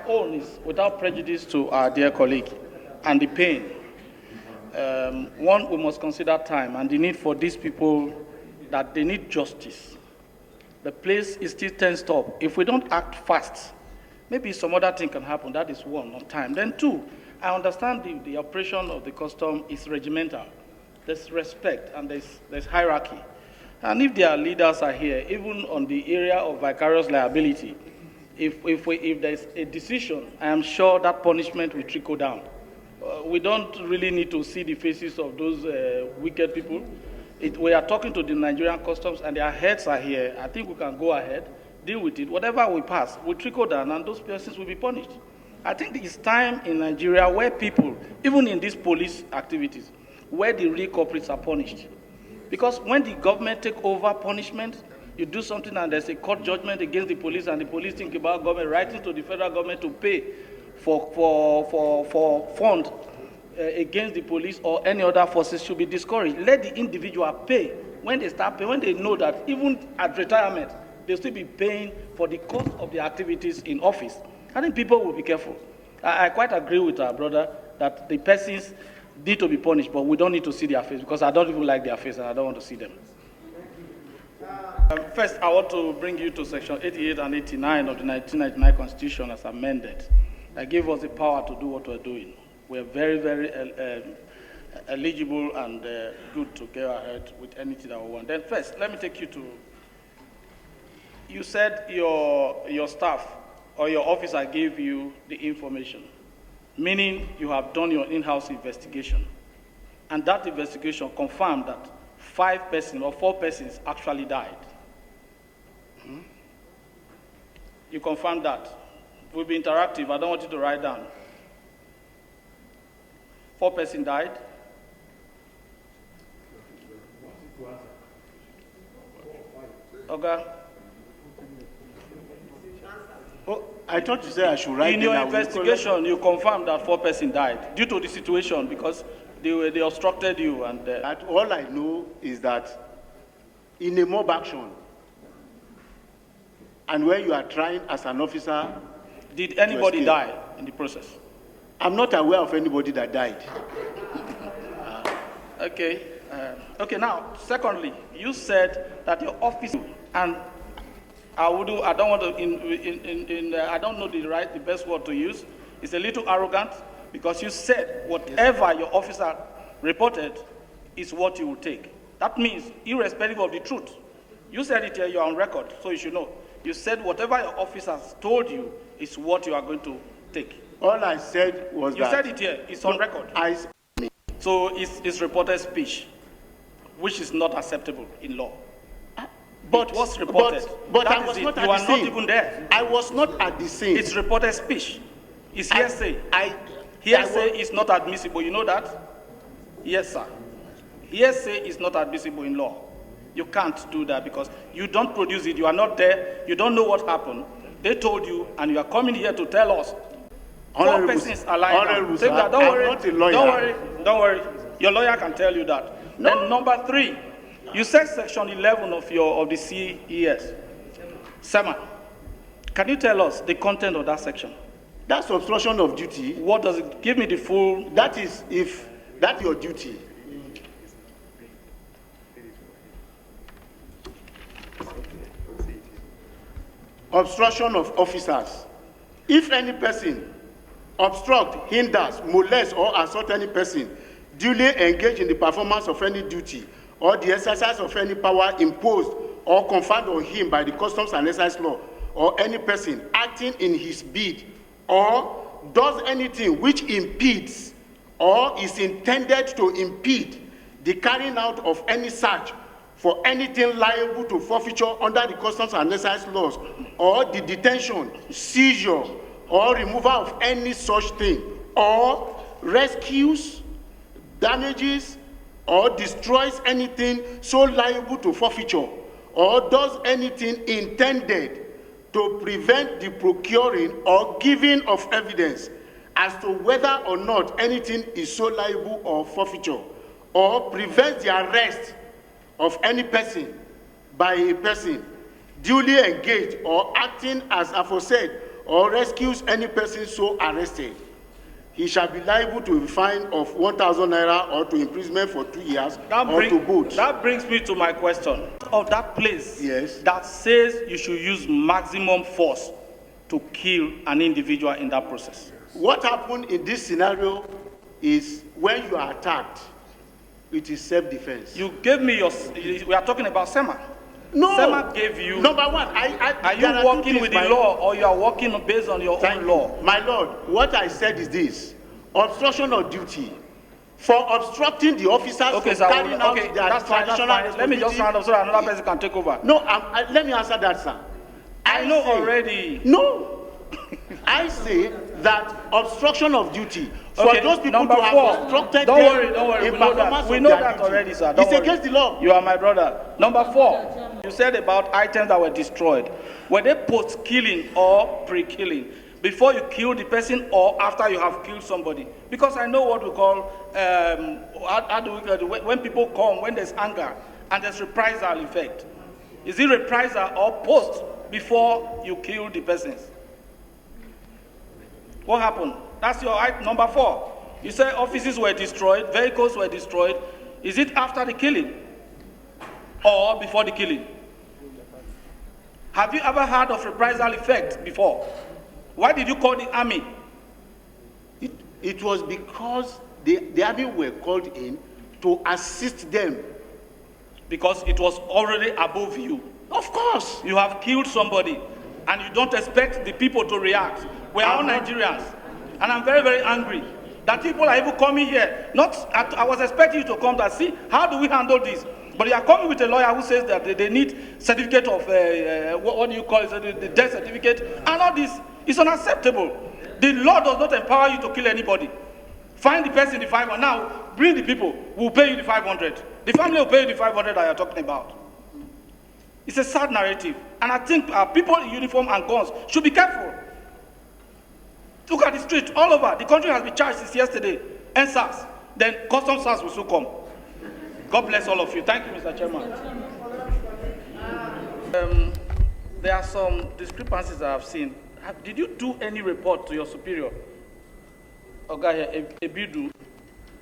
own is without prejudice to our dear colleague and the pain. One, we must consider time and the need for these people, that they need justice. The place is still tensed up. If we don't act fast, maybe some other thing can happen. That is one, on time. Then two, I understand the operation of the custom is regimental. There's respect and there's hierarchy. And if their leaders are here, even on the area of vicarious liability, if there's a decision, I am sure that punishment will trickle down. We don't really need to see the faces of those wicked people. We are talking to the Nigerian customs and their heads are here. I think we can go ahead, deal with it. Whatever we pass will trickle down and those persons will be punished. I think it's time in Nigeria where people, even in these police activities, where the real culprits are punished. Because when the government take over punishment, you do something and there's a court judgment against the police and the police think about government writing to the federal government to pay for fund against the police or any other forces should be discouraged. Let the individual pay when they start paying, when they know that even at retirement, they'll still be paying for the cost of their activities in office. I think people will be careful. I quite agree with our brother that the persons need to be punished, but we don't need to see their face because I don't even like their face and I don't want to see them. First, I want to bring you to section 88 and 89 of the 1999 Constitution as amended. That gave us the power to do what we're doing. We're very, very eligible and good to go ahead with anything that we want. Then first, let me take you to, you said your staff or your officer gave you the information, meaning you have done your in-house investigation. And that investigation confirmed that 5 persons or 4 persons actually died. You confirmed that. It will be interactive. I don't want you to write down. 4 persons died. Okay. Oh, I thought you said I should write. In your investigation, you confirmed that 4 persons died due to the situation because they obstructed you. And all I know is that in a mob action, and when you are trying as an officer, did anybody die in the process? I'm not aware of anybody that died. Okay. Okay. Now, secondly, you said that your office, and I don't want to. I don't know the best word to use. It's a little arrogant because you said whatever your officer reported is what you will take. That means irrespective of the truth. You said it here. You are on record, so you should know. You said whatever your officers told you is what you are going to take. All I said was you said it here. It's on record. So it's reported speech, which is not acceptable in law. But it was reported. But I was not at the scene. You are not even there. I was not at the scene. It's reported speech. It's hearsay. Hearsay is not admissible. You know that? Yes, sir. Hearsay is not admissible in law. You can't do that because you don't produce it. You are not there. You don't know what happened. They told you, and you are coming here to tell us. 4 persons are lying. Take that. Don't worry. Not a lawyer. Don't worry. Don't worry. Your lawyer can tell you that. No. Then number 3, you said section 11 of the CES. Seven. Can you tell us the content of that section? That's obstruction of duty. What does it? Give me the full. That is if that's your duty. Obstruction of officers. If any person obstruct, hinders, molest, or assault any person duly engaged in the performance of any duty or the exercise of any power imposed or conferred on him by the customs and excise law, or any person acting in his bid, or does anything which impedes or is intended to impede the carrying out of any search for anything liable to forfeiture under the customs and excise laws, or the detention, seizure, or removal of any such thing, or rescues, damages, or destroys anything so liable to forfeiture, or does anything intended to prevent the procuring or giving of evidence as to whether or not anything is so liable of forfeiture, or prevents the arrest of any person by a person duly engaged or acting as aforesaid or rescues any person so arrested, he shall be liable to a fine of 1,000 naira or to imprisonment for 2 years or to both. That brings me to my question. Of that place Yes. that says you should use maximum force to kill an individual in that process. What happened in this scenario is when you are attacked, it is self-defense. You gave me we are talking about SEMA. No. SEMA gave you. Number one, are you working with the law or you are working based on your own law? My lord, what I said is this: obstruction of duty. For obstructing the officers from carrying out their traditional responsibility. Let me just round up so that another person can take over. No, let me answer that, sir. I know already. No. I say that obstruction of duty for those people to have obstructed don't worry. We know that duty, already, sir. It's against the law. You are my brother. Number 4, you said about items that were destroyed. Were they post-killing or pre-killing? Before you kill the person or after you have killed somebody? Because I know what we call, when people come, when there's anger and there's reprisal effect. Is it reprisal or post before you kill the persons? What happened? That's your number 4. You say offices were destroyed, vehicles were destroyed. Is it after the killing or before the killing? Have you ever heard of reprisal effect before? Why did you call the army? It was because the army were called in to assist them. Because it was already above you. Of course. You have killed somebody and you don't expect the people to react. We are all Nigerians, and I'm very, very angry that people are even coming here. I was expecting you to come and see how do we handle this, but you are coming with a lawyer who says that they need certificate of what do you call it, the death certificate, and all this is unacceptable. The law does not empower you to kill anybody. Find the person the 500. Now bring the people. We'll pay you the 500. The family will pay you the 500 that you're talking about. It's a sad narrative, and I think people in uniform and guns should be careful. Look at the street all over. The country has been charged since yesterday. NSAS. Then Customs SARS will soon come. God bless all of you. Thank you, Mr. Chairman. There are some discrepancies I have seen. Did you do any report to your superior? Okay, Ebidu.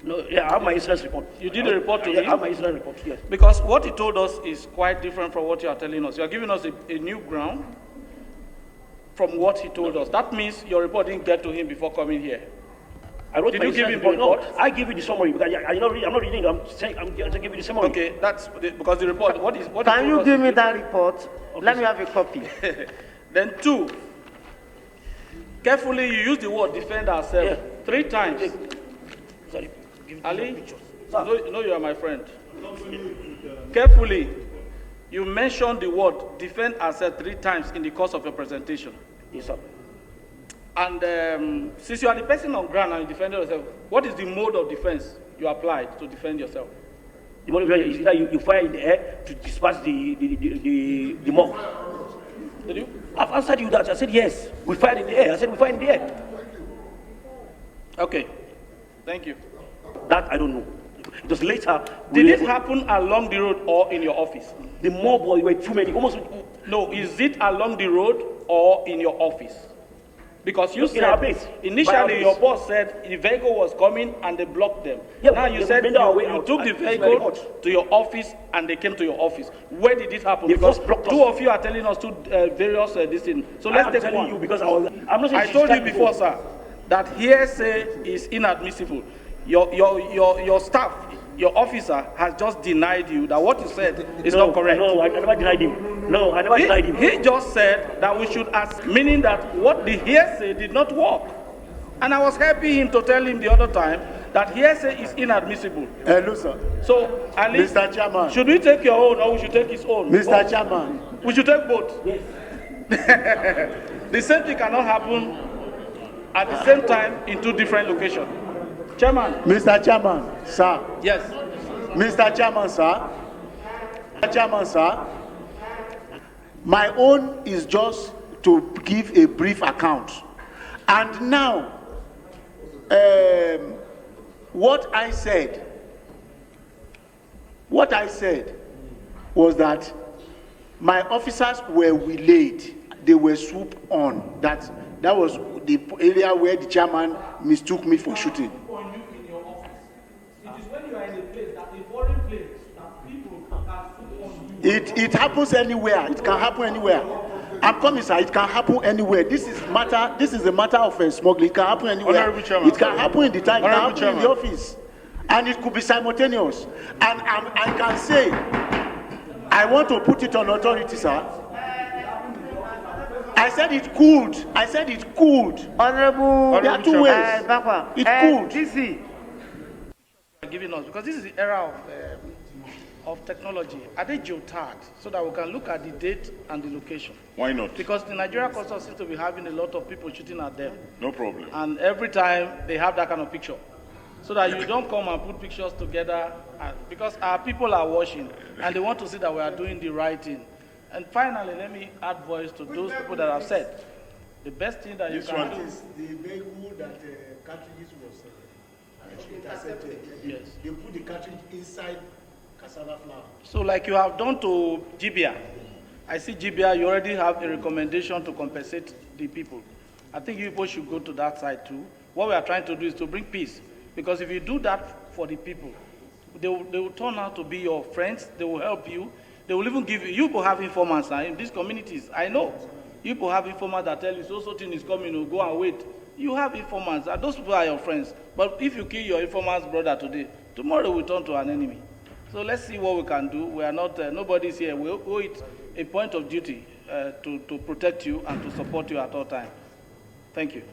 No, yeah, I have my incident report. You did a report to him? I have my incident report, yes. Because what he told us is quite different from what you are telling us. You are giving us a new ground from what he told us. That means your report didn't get to him before coming here. Did you give him the report? No, I give you the summary because I'm not reading it. I'm just giving you the summary. Okay, that's because the report. What Can you give me that report? Okay. Let me have a copy. Then 2. Carefully, you use the word defend ourselves 3 times. Sorry. Ali, no, you are my friend. Carefully, you mentioned the word defend ourselves 3 times in the course of your presentation. Yes, sir. And since you are the person on ground and you defended yourself, what is the mode of defense you applied to defend yourself? The mode of defense is that you fire in the air to disperse the mob. Did you? I've answered you that. I said yes. We fired in the air. I said we fired in the air. Okay. Thank you. That I don't know. It was later. Did it happen along the road or in your office? The mob were too many. Almost. No, is it along the road or in your office? Because you said initially your boss said the vehicle was coming and they blocked them. Yeah, now you said you took the vehicle to your office and they came to your office. Where did it happen? Because 2 of you are telling us 2 various this thing. So let's take one. You because I'm not saying I told you before, sir, that hearsay is inadmissible. Your staff, your officer has just denied you that what you said is not correct. No, I never denied him. No, I never denied him. He just said that we should ask, meaning that what the hearsay did not work. And I was helping him to tell him the other time that hearsay is inadmissible. Hello, sir. So, Ali, Mr. Chairman, should we take your own or we should take his own? Mr. Chairman, we should take both. Yes. The same thing cannot happen at the same time in 2 different locations. Chairman. Mr. Chairman, sir. Yes. Mr. Chairman, sir. Mr. Chairman, sir. My own is just to give a brief account. And now, what I said was that my officers were relayed. They were swooped on. That That was the area where the chairman mistook me for shooting. On you in your office. It is when you are in a place, that a foreign place, that people can shoot on you. It happens anywhere. It can happen anywhere. I'm coming, sir. It can happen anywhere. This is a matter of smuggling. It can happen anywhere. Honorable Chairman. It can happen in the time. It can Honorable happen in the office, and it could be simultaneous. And I can say, I want to put it on authority, sir. I said it could. I said it could. Honorable, There are two ways. Igbakpa, It could. DC. Giving us, because this is the era of technology. Are they geotagged so that we can look at the date and the location? Why not? Because the Nigerian Customs seems to be having a lot of people shooting at them. No problem. And every time they have that kind of picture. So that you don't come and put pictures together, because our people are watching and they want to see that we are doing the right thing. And finally, let me add voice to those people that have said, the best thing that you can do. Is the vehicle that cartridges was intercepted. Yes. They put the cartridge inside cassava flour. So like you have done to GBA, I see GBA, you already have a recommendation to compensate the people. I think you people should go to that side too. What we are trying to do is to bring peace. Because if you do that for the people, they will turn out to be your friends, they will help you, they will even give you, you people have informants in these communities, I know. You people have informants that tell you, so thing is coming, you go and wait. You have informants, and those people are your friends. But if you kill your informant's brother today, tomorrow we turn to an enemy. So let's see what we can do. We are not, nobody's here. We owe it a point of duty to protect you and to support you at all times. Thank you.